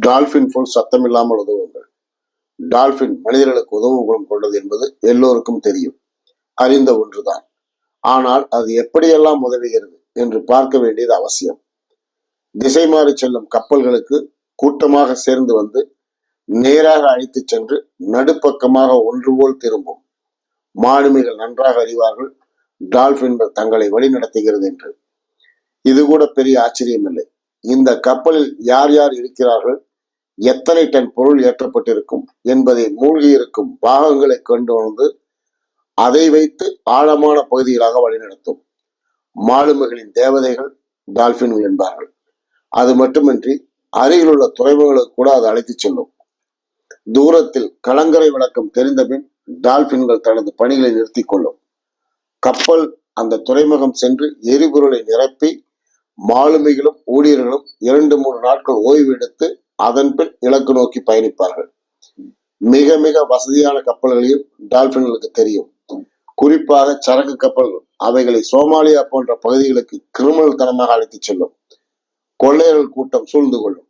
Dolphin போல் சத்தமில்லாமல் உதவுங்கள். Dolphin மனிதர்களுக்கு உதவும் குணம் கொண்டது என்பது எல்லோருக்கும் தெரியும், அறிந்த ஒன்றுதான். ஆனால் அது எப்படியெல்லாம் உதவுகிறது என்று பார்க்க வேண்டியது அவசியம். திசை மாறி செல்லும் கப்பல்களுக்கு கூட்டமாக சேர்ந்து வந்து நேராக அழைத்துச் சென்று நடுப்பக்கமாக ஒன்று போல் திரும்பும். மாலுமிகள் நன்றாக அறிவார்கள் டால்பின்கள் தங்களை வழி நடத்துகிறது என்று. இது கூட பெரிய ஆச்சரியமில்லை. இந்த கப்பலில் யார் யார் இருக்கிறார்கள், எத்தனை டன் பொருள் ஏற்றப்பட்டிருக்கும் என்பதை மூழ்கி இருக்கும் பாகங்களை கொண்டு வந்து அதை வைத்து ஆழமான பகுதிகளாக வழிநடத்தும். மாலுமிகளின் தேவதைகள் டால்பின்கள் என்பார்கள். அது மட்டுமின்றி அருகில் உள்ள துறைமுகங்களுக்கு கூட அது அழைத்துச் செல்லும். தூரத்தில் கலங்கரை விளக்கம் தெரிந்தபின் டால்பின்கள் தனது பணிகளை நிறுத்தி கொள்ளும். கப்பல் அந்த துறைமுகம் சென்று எரிபொருளை நிரப்பி மாலுமிகளும் ஊழியர்களும் 2-3 நாட்கள் ஓய்வு எடுத்து அதன் பின் இலக்கு நோக்கி பயணிப்பார்கள். மிக மிக வசதியான கப்பல்களையும் டால்பின்களுக்கு தெரியும். குறிப்பாக சரக்கு கப்பல்கள். அவைகளை சோமாலியா போன்ற பகுதிகளுக்கு கிரிமினல் தனமாக அழைத்துச் செல்லும். கொள்ளையர்கள் கூட்டம் சூழ்ந்து கொள்ளும்.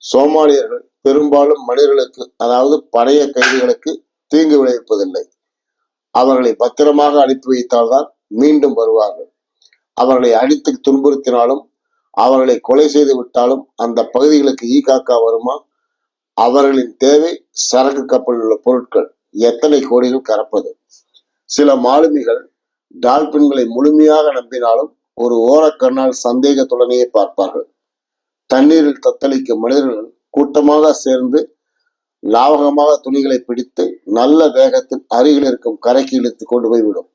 சோமாலியர்கள் பெரும்பாலும் மனிதர்களுக்கு, அதாவது பழைய கைதிகளுக்கு தீங்கு விளைவிப்பதில்லை. அவர்களை பத்திரமாக அனுப்பி வைத்தால்தான் மீண்டும் வருவார்கள். அவர்களை அடித்து துன்புறுத்தினாலும் அவர்களை கொலை செய்து விட்டாலும் அந்த பகுதிகளுக்கு காக்கா வருமா? அவர்களின் தேவை சரக்கு கப்பலில் உள்ள பொருட்கள். எத்தனை கோடிகள் கறப்பது. சில மாலுமிகள் டால்பின்களை முழுமையாக நம்பினாலும் ஒரு ஓரக்கண்ணால் சந்தேகத்துடனேயே பார்ப்பார்கள். தண்ணீரில் தத்தளிக்கும் மனிதர்கள் கூட்டமாக சேர்ந்து லாவகமாக துணிகளை பிடித்து நல்ல வேகத்தில் அருகில் இருக்கும் கரைக்கு இழுத்து கொண்டு போய்விடும்.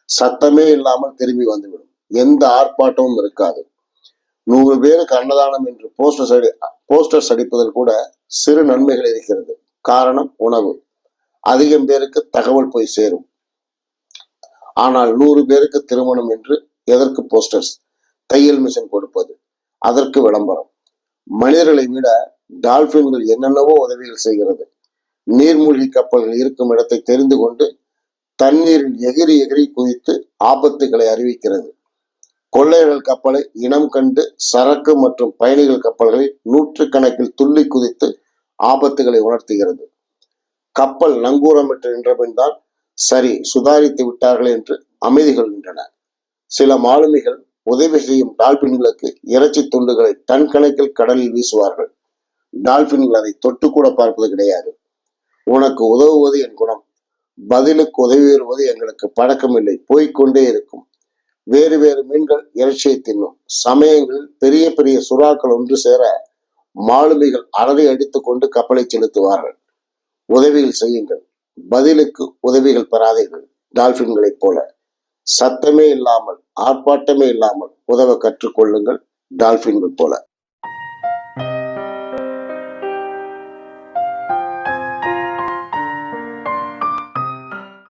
சத்தமே இல்லாமல் திரும்பி வந்துவிடும். எந்த ஆர்ப்பாட்டமும் இருக்காது. 100 பேருக்கு அன்னதானம் என்று போஸ்டர்ஸ் அடிப்பதில் கூட சிறு நன்மைகள் இருக்கிறது. காரணம் உணவு. அதிகம் பேருக்கு தகவல் போய் சேரும். ஆனால் 100 பேருக்கு திருமணம் என்று எதற்கு போஸ்டர்ஸ்? தையல் மிஷின் கொடுப்பது, அதற்கு விளம்பரம். மனிதர்களை விட டால்பின்கள் என்னென்னவோ உதவிகள் செய்கிறது. நீர்மூழ்கி கப்பல்கள் இருக்கும் இடத்தை தெரிந்து கொண்டு தண்ணீரில் எகிரி எகிரி குதித்து ஆபத்துகளை அறிவிக்கிறது. கொள்ளையர்கள் கப்பலை இனம் கண்டு சரக்கு மற்றும் பயணிகள் கப்பல்களில் 100கணக்கில் துள்ளி குதித்து ஆபத்துகளை உணர்த்துகிறது. கப்பல் நங்கூரமிட்டு நின்றபின் தான் சரி, சுதாரித்து விட்டார்கள் என்று அமைதி கொள்கின்றன. சில மாலுமிகள் உதவி செய்யும் டால்பின்களுக்கு இறைச்சி துண்டுகளை டன் கணக்கில் கடலில் வீசுவார்கள். டால்பின்கள் அதை தொட்டு கூட பார்ப்பது கிடையாது. உனக்கு உதவுவது என் குணம், பதிலுக்கு உதவி வருவது எங்களுக்கு பழக்கம் இல்லை, போய்கொண்டே இருக்கும். வேறு வேறு மீன்கள் இறைச்சியை தின்னும். சமயங்களில் பெரிய பெரிய சுறாக்கள் ஒன்று சேர மாலுமிகள் அலறி அடித்துக் கொண்டு கப்பலை செலுத்துவார்கள். உதவிகள் செய்யுங்கள், பதிலுக்கு உதவிகள் பெறாதீர்கள். டால்பின்களைப் போல சத்தமே இல்லாமல், ஆர்ப்பாட்டமே இல்லாமல் உதவ கற்றுக்கொள்ளுங்கள். டால்பின்கள் போல.